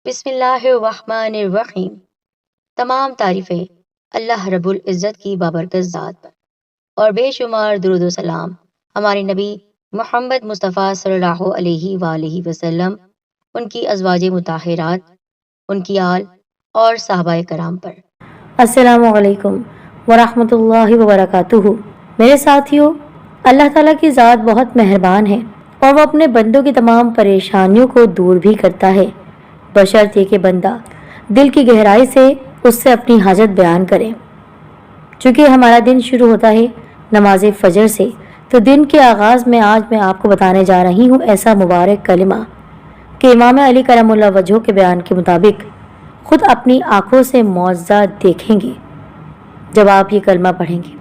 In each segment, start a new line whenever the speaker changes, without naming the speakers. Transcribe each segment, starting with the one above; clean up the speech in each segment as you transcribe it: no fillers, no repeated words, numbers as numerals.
بسم اللہ الرحمن الرحیم۔ تمام تعریفیں اللہ رب العزت کی بابرکت ذات پر، اور بے شمار درود و سلام ہمارے نبی محمد مصطفیٰ صلی اللہ علیہ وآلہ وسلم، ان کی ازواج مطہرات، ان کی آل اور صحابہ کرام پر۔
السلام علیکم ورحمۃ اللہ وبرکاتہ۔ میرے ساتھیوں، اللہ تعالیٰ کی ذات بہت مہربان ہے اور وہ اپنے بندوں کی تمام پریشانیوں کو دور بھی کرتا ہے، بشرط کہ بندہ دل کی گہرائی سے اس سے اپنی حاجت بیان کرے۔ چونکہ ہمارا دن شروع ہوتا ہے نماز فجر سے، تو دن کے آغاز میں آج میں آپ کو بتانے جا رہی ہوں ایسا مبارک کلمہ کہ امام علی کرم اللہ وجہہ کے بیان کے مطابق خود اپنی آنکھوں سے معجزہ دیکھیں گے جب آپ یہ کلمہ پڑھیں گے۔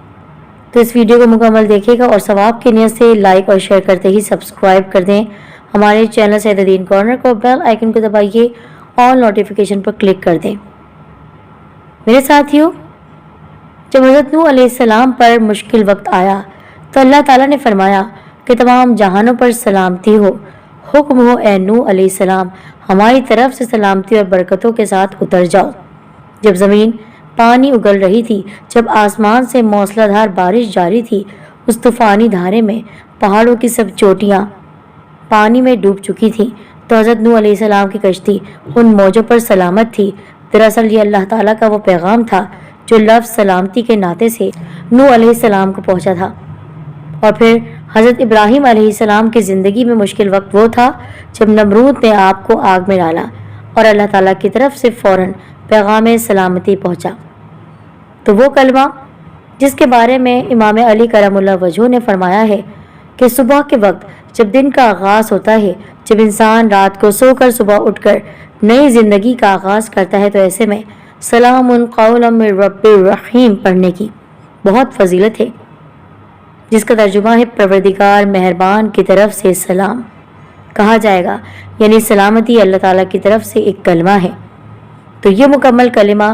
تو اس ویڈیو کو مکمل دیکھیے گا اور ثواب کی نیت سے لائک اور شیئر کرتے ہی سبسکرائب کر دیں ہمارے چینل سید دین کارنر کو، بیل آئیکن کو دبائیے اور نوٹیفیکیشن پر کلک کر دیں۔ میرے ساتھیوں، جب حضرت نوح علیہ السلام پر مشکل وقت آیا تو اللہ تعالیٰ نے فرمایا کہ تمام جہانوں پر سلامتی ہو، حکم ہو اے نوح علیہ السلام ہماری طرف سے سلامتی اور برکتوں کے ساتھ اتر جاؤ۔ جب زمین پانی اگل رہی تھی، جب آسمان سے موسلا دھار بارش جاری تھی، اس طوفانی دھارے میں پہاڑوں کی سب چوٹیاں پانی میں ڈوب چکی تھی، تو حضرت نوح علیہ السلام کی کشتی ان موجوں پر سلامت تھی۔ دراصل یہ اللہ تعالیٰ کا وہ پیغام تھا جو لفظ سلامتی کے ناطے سے نوح علیہ السلام کو پہنچا تھا۔ اور پھر حضرت ابراہیم علیہ السلام کی زندگی میں مشکل وقت وہ تھا جب نمرود نے آپ کو آگ میں ڈالا اور اللہ تعالیٰ کی طرف سے فوراً پیغام سلامتی پہنچا۔ تو وہ کلمہ جس کے بارے میں امام علی کرم اللہ وجہہ نے فرمایا ہے کہ صبح کے وقت جب دن کا آغاز ہوتا ہے، جب انسان رات کو سو کر صبح اٹھ کر نئی زندگی کا آغاز کرتا ہے، تو ایسے میں سلام قولا من رب الرحیم پڑھنے کی بہت فضیلت ہے، جس کا ترجمہ ہے پروردگار مہربان کی طرف سے سلام کہا جائے گا، یعنی سلامتی اللہ تعالیٰ کی طرف سے ایک کلمہ ہے۔ تو یہ مکمل کلمہ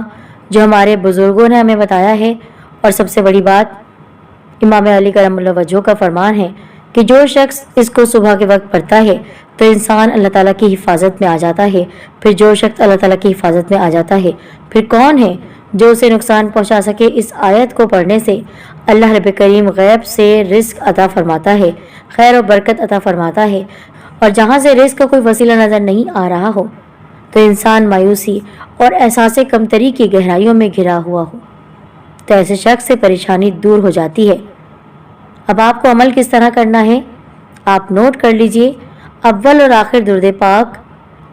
جو ہمارے بزرگوں نے ہمیں بتایا ہے، اور سب سے بڑی بات امام علی کرم اللہ وجہہ کا فرمان ہے کہ جو شخص اس کو صبح کے وقت پڑھتا ہے تو انسان اللہ تعالیٰ کی حفاظت میں آ جاتا ہے۔ پھر جو شخص اللہ تعالیٰ کی حفاظت میں آ جاتا ہے، پھر کون ہے جو اسے نقصان پہنچا سکے؟ اس آیت کو پڑھنے سے اللہ رب کریم غیب سے رزق عطا فرماتا ہے، خیر و برکت عطا فرماتا ہے، اور جہاں سے رزق کا کوئی وسیلہ نظر نہیں آ رہا ہو تو انسان مایوسی اور احساس کمتری کی گہرائیوں میں گھرا ہوا ہو تو ایسے شخص سے پریشانی دور ہو جاتی ہے۔ اب آپ کو عمل کس طرح کرنا ہے آپ نوٹ کر لیجئے۔ اول اور آخر درود پاک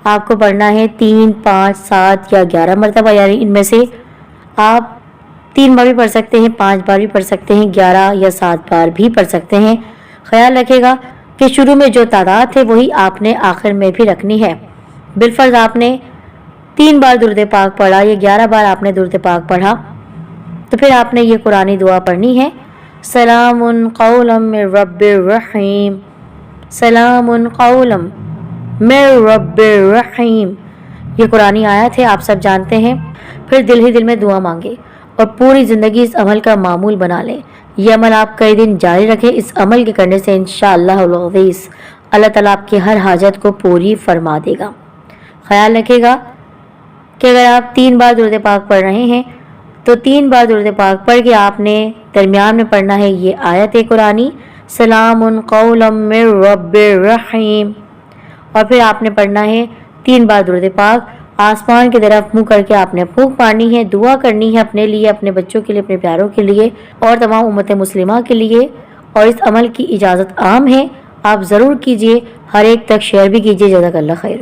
آپ کو پڑھنا ہے 3، 5، 7 یا 11 مرتبہ، یعنی ان میں سے آپ 3 بار بھی پڑھ سکتے ہیں، 5 بار بھی پڑھ سکتے ہیں، 11 یا 7 بار بھی پڑھ سکتے ہیں۔ خیال رکھے گا کہ شروع میں جو تعداد ہے وہی آپ نے آخر میں بھی رکھنی ہے۔ بالفرض آپ نے 3 بار درود پاک پڑھا یا 11 بار آپ نے درود پاک پڑھا، تو پھر آپ نے یہ قرآنی دعا پڑھنی ہے، سلام قولا من رب الرحیم، سلام قولا من رب الرحیم۔ یہ قرآنی آیت ہے، آپ سب جانتے ہیں۔ پھر دل ہی دل میں دعا مانگے اور پوری زندگی اس عمل کا معمول بنا لیں۔ یہ عمل آپ کئی دن جاری رکھیں۔ اس عمل کے کرنے سے انشاءاللہ العزیز اللہ تعالیٰ آپ کی ہر حاجت کو پوری فرما دے گا۔ خیال رکھے گا کہ اگر آپ 3 بار درود پاک پڑھ رہے ہیں تو 3 بار درود پاک پڑھ کے آپ نے درمیان میں پڑھنا ہے یہ آیت قرآنی، سلام قولا من رب الرحیم، اور پھر آپ نے پڑھنا ہے 3 بار درود پاک، آسمان کی طرف منہ کر کے آپ نے پھونک مارنی ہے، دعا کرنی ہے اپنے لیے، اپنے بچوں کے لیے، اپنے پیاروں کے لیے اور تمام امت مسلمہ کے لیے۔ اور اس عمل کی اجازت عام ہے، آپ ضرور کیجئے، ہر ایک تک شیئر بھی کیجئے۔ جزاک اللہ خیر۔